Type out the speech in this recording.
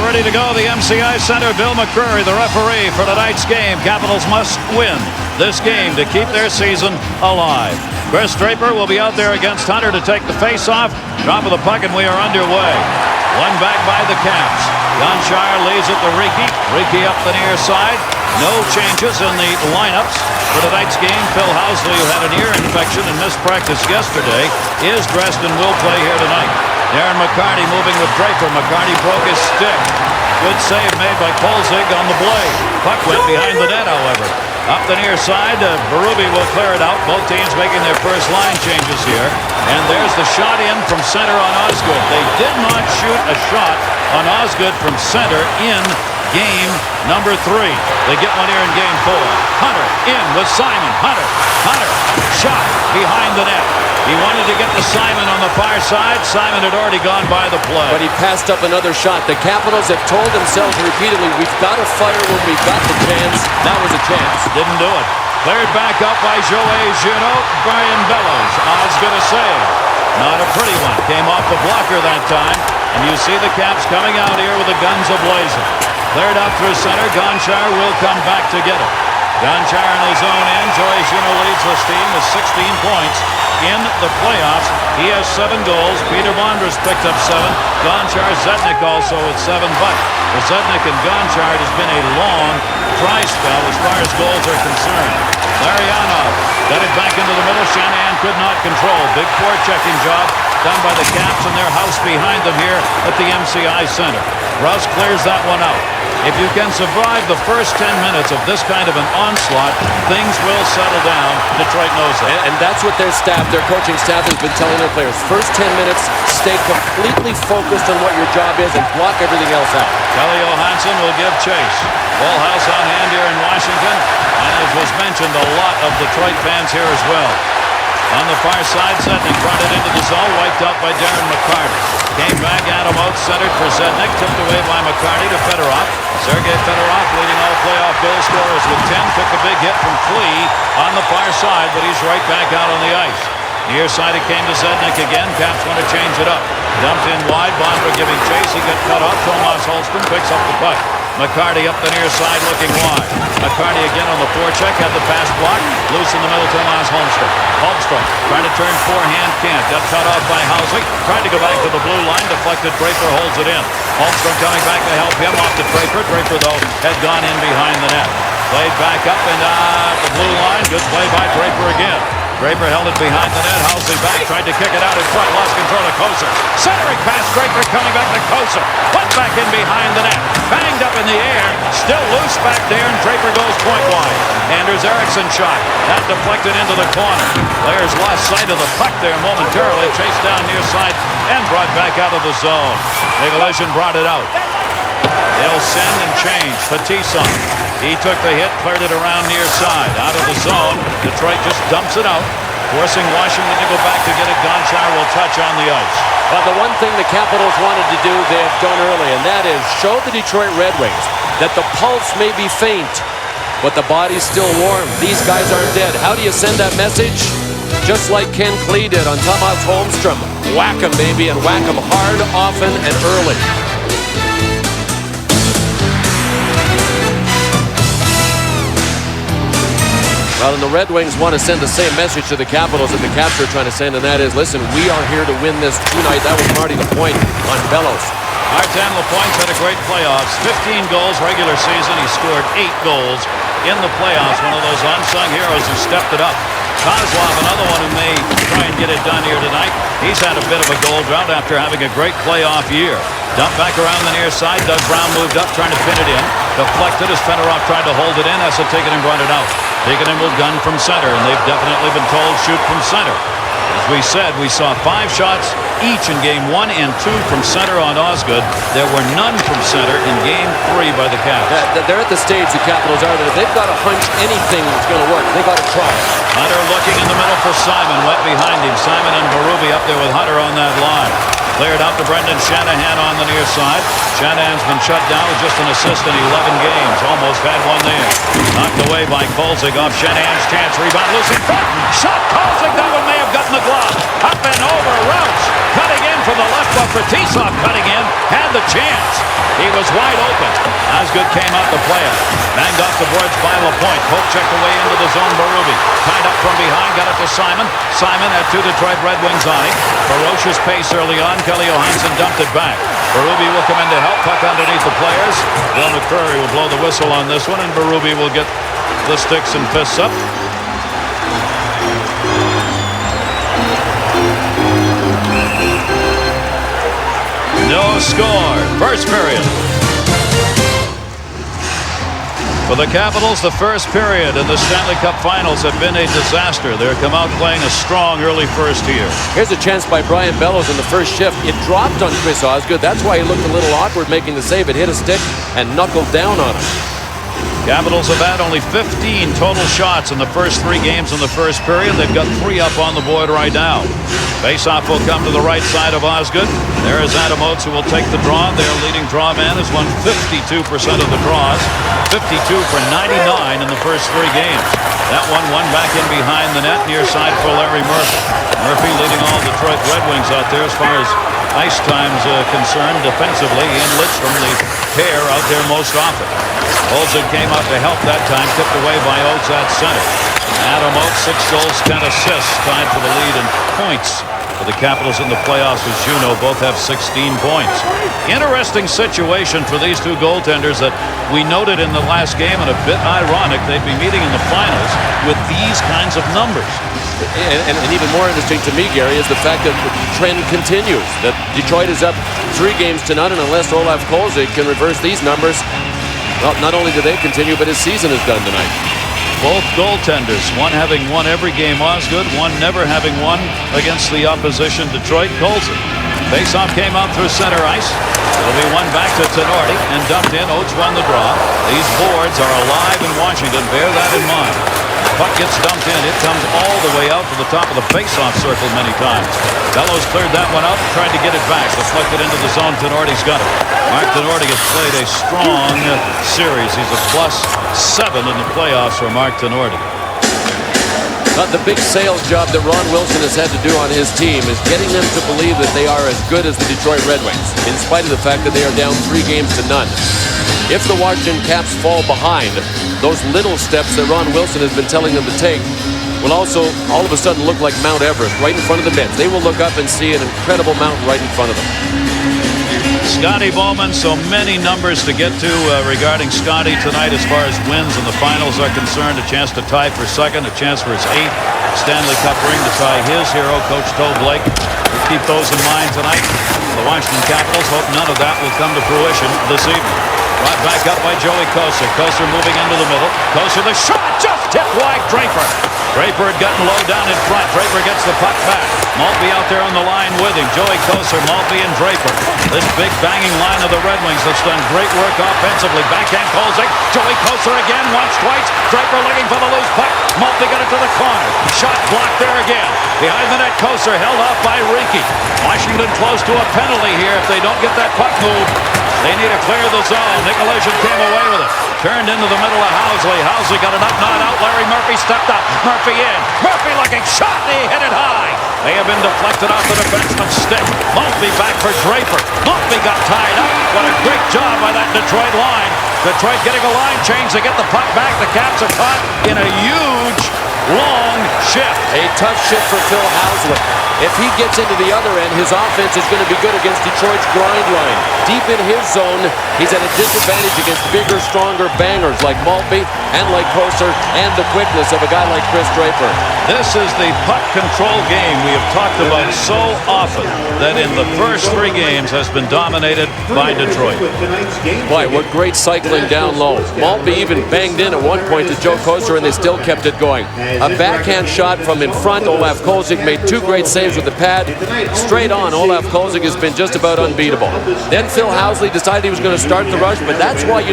ready to go. The MCI Center, Bill McCreary, the referee for tonight's game. Capitals must win this game to keep their season alive. Kris Draper will be out there against Hunter to take the face-off. Drop of the puck, and we are underway. One back by the Caps. Gonchar leaves it to Riki. Riki up the near side. No changes in the lineups for tonight's game. Phil Housley, who had an ear infection and missed practice yesterday, is dressed and will play here tonight. Darren McCarty moving with Draper. McCarty broke his stick. Good save made by Kolzig on the blade. Puck went behind the net, however. Up the near side, Berube will clear it out. Both teams making their first line changes here. And there's the shot in from center on Osgood. They did not shoot a shot on Osgood from center in game number 3. They get one here in game 4. Hunter in with Simon. Hunter shot behind the net. He wanted to get to Simon on the far side. Simon had already gone by the play. But he passed up another shot. The Capitals have told themselves repeatedly, we've got to fire when we've got the chance. That was a chance. Didn't do it. Cleared back up by Juneau. Brian Bellows. Osgood a save. Not a pretty one. Came off the blocker that time. And you see the Caps coming out here with the guns a-blazing. Cleared out through center. Gonchar will come back to get it. Gonchar in his own end. Juneau leads this team with 16 points in the playoffs. He has 7 goals. Peter Bondra's picked up 7. Gonchar, Zednik also with 7. But for Zednik and Gonchar, it has been a long dry spell as far as goals are concerned. Larionov got it back into the middle. Shanahan could not control. Big forechecking job done by the Caps and their house behind them here at the MCI Center. Russ clears that one out. If you can survive the first 10 minutes of this kind of an onslaught, things will settle down. Detroit knows that. And that's what their staff, their coaching staff has been telling their players. First 10 minutes, stay completely focused on what your job is and block everything else out. Calle Johansson will give chase. Full house on hand here in Washington. And as was mentioned, a lot of Detroit fans here as well. On the far side, Zednik brought it into the zone, wiped out by Darren McCarty. Came back, Adam Oates centered for Zednik, tipped away by McCarty to Fedorov. Sergei Fedorov leading all playoff goal scorers with 10. Took a big hit from Flea on the far side, but he's right back out on the ice. Near side it came to Zednik again. Caps want to change it up. Dumped in wide, Bondra giving chase. He got cut off. Tomas Holmstrom picks up the puck. McCarty up the near side looking wide. McCarty again on the forecheck, had the pass blocked. Loose in the middle, Tomas Holmstrom trying to turn forehand, can't. Got cut off by Housley. Tried to go back to the blue line, deflected. Draper holds it in. Holmstrom coming back to help him off to Draper. Draper, though, had gone in behind the net. Played back up and the blue line. Good play by Draper again. Draper held it behind the net. Housley back, tried to kick it out in front. Lost control of Koser. Centering pass, Draper coming back to Koser. Put back in behind the net. Banged up in the air. Still loose back there, and Draper goes point wide. Anders Eriksson shot. That deflected into the corner. Players lost sight of the puck there momentarily. Chased down near side and brought back out of the zone. Nikolajin brought it out. They'll send and change. Fetisov. He took the hit, cleared it around near side. Out of the zone. Detroit just dumps it out, forcing Washington to go back to get it. Gonchar will touch on the ice. Well, the one thing the Capitals wanted to do, they have done early, and that is show the Detroit Red Wings that the pulse may be faint, but the body's still warm. These guys aren't dead. How do you send that message? Just like Ken Klee did on Tomas Holmstrom. Whack him, baby, and whack him hard, often, and early. Well, and the Red Wings want to send the same message to the Capitals that the Caps are trying to send, and that is, listen, we are here to win this tonight. That was Marty Lapointe on Bellows. Martin Lapointe had a great playoffs. 15 goals regular season. He scored 8 goals in the playoffs. One of those unsung heroes who stepped it up. Kozlov, another one who may try and get it done here tonight. He's had a bit of a goal drought after having a great playoff year. Dumped back around the near side. Doug Brown moved up, trying to pin it in. Deflected as Fedorov tried to hold it in. Esa Tikkanen brought it out. Tikkanen will gun from center, and they've definitely been told shoot from center. As we said, we saw 5 shots each in game 1 and 2 from center on Osgood. There were none from center in game 3 by the Caps. They're at the stage the Capitals are that if they've got a hunch anything that's going to work, they've got to try. Hunter looking in the middle for Simon. Wet behind him. Simon and Berube up there with Hunter on that line. Cleared out to Brendan Shanahan on the near side. Shanahan's been shut down with just an assist in 11 games. Almost had one there. Knocked away by Kolzig off Shanahan's chance. Rebound loose in front. Shot Kolzig. That one may have gotten the glove. Up and over. Rouse cutting in from the left of Fetisov cutting in, had the chance. He was wide open. Osgood came out to play it. Banged off the boards by Lapointe. Poke checked away into the zone. Berube tied up from behind, got it to Simon. Simon had 2 Detroit Red Wings on him. Ferocious pace early on. Calle Johansson dumped it back. Berube will come in to help. Puck underneath the players. Bill McCrory will blow the whistle on this one, and Berube will get the sticks and fists up. No score. First period. For the Capitals, the first period in the Stanley Cup Finals have been a disaster. They're come out playing a strong early first here. Here's a chance by Brian Bellows in the first shift. It dropped on Chris Osgood. That's why he looked a little awkward making the save. It hit a stick and knuckled down on him. Capitals have had only 15 total shots in the first 3 games in the first period. They've got 3 up on the board right now. Faceoff will come to the right side of Osgood. There is Adam Oates, who will take the draw. Their leading draw man has won 52% of the draws. 52 for 99 in the first 3 games. That one back in behind the net, near side for Larry Murphy. Murphy leading all Detroit Red Wings out there as far as ice time's concerned. Defensively, Ian Lidstrom, the pair out there most often. Olsen came out to help that time, tipped away by Oates at center. Adam Oates, 6 goals, 10 assists, tied for the lead in points for the Capitals in the playoffs with Juneau. Both have 16 points. Interesting situation for these 2 goaltenders that we noted in the last game, and a bit ironic they'd be meeting in the finals with these kinds of numbers. And even more interesting to me, Gary, is the fact that the trend continues. That Detroit is up 3 games to none, and unless Olaf Kolzig can reverse these numbers, well, not only do they continue, but his season is done tonight. Both goaltenders, one having won every game Osgood, one never having won against the opposition Detroit Kolzig. Faceoff came out through center ice. It'll be won back to Tinordi and dumped in. Oates won the draw. These boards are alive in Washington. Bear that in mind. Puck gets dumped in. It comes all the way out to the top of the faceoff circle many times. Bellows cleared that one out and tried to get it back. Deflected into the zone. Tinordi's got it. Mark Tinordi has played a strong series. He's a +7 in the playoffs for Mark Tinordi. The big sales job that Ron Wilson has had to do on his team is getting them to believe that they are as good as the Detroit Red Wings, in spite of the fact that they are down 3 games to none. If the Washington Caps fall behind, those little steps that Ron Wilson has been telling them to take will also all of a sudden look like Mount Everest right in front of the bench. They will look up and see an incredible mountain right in front of them. Scotty Bowman, so many numbers to get to regarding Scotty tonight as far as wins in the finals are concerned. A chance to tie for second, a chance for his 8th Stanley Cup ring to tie his hero, Coach Toe Blake. We'll keep those in mind tonight. The Washington Capitals hope none of that will come to fruition this evening. Brought back up by Joey Kocur. Kocur moving into the middle. Kocur the shot, just tipped wide. Draper. Draper had gotten low down in front. Draper gets the puck back. Maltby out there on the line with him. Joey Kocur, Maltby, and Draper. This big banging line of the Red Wings that's done great work offensively. Backhand Kolzig. Joey Kocur again, once, twice. Draper looking for the loose puck. Maltby got it to the corner. Shot blocked there again. Behind the net, Kocur held off by Rinke. Washington close to a penalty here if they don't get that puck moved. They need to clear the zone. Nikolajin came away with it. Turned into the middle of Housley. Housley got it up, not out. Larry Murphy stepped up. Murphy in. Murphy looking shot. He hit it high. They have been deflected off the defenseman's stick. Maltby back for Draper. Maltby got tied up. What a great job by that Detroit line. Detroit getting a line change. They get the puck back. The Caps are caught in a huge, long shift. A tough shift for Phil Housley. If he gets into the other end, his offense is going to be good against Detroit's grind line. Deep in his zone, he's at a disadvantage against bigger, stronger bangers like Maltby and like Kocur and the quickness of a guy like Chris Draper. This is the puck control game we have talked about so often that in the first 3 games has been dominated by Detroit. Boy, what great cycling down low. Maltby even banged in at one point to Joe Kocur and they still kept it going. A backhand shot from in front. Olaf Kolzig made 2 great saves with the pad. Straight on, Olaf Kolzig has been just about unbeatable. Then Phil Housley decided he was going to start the rush, but that's why you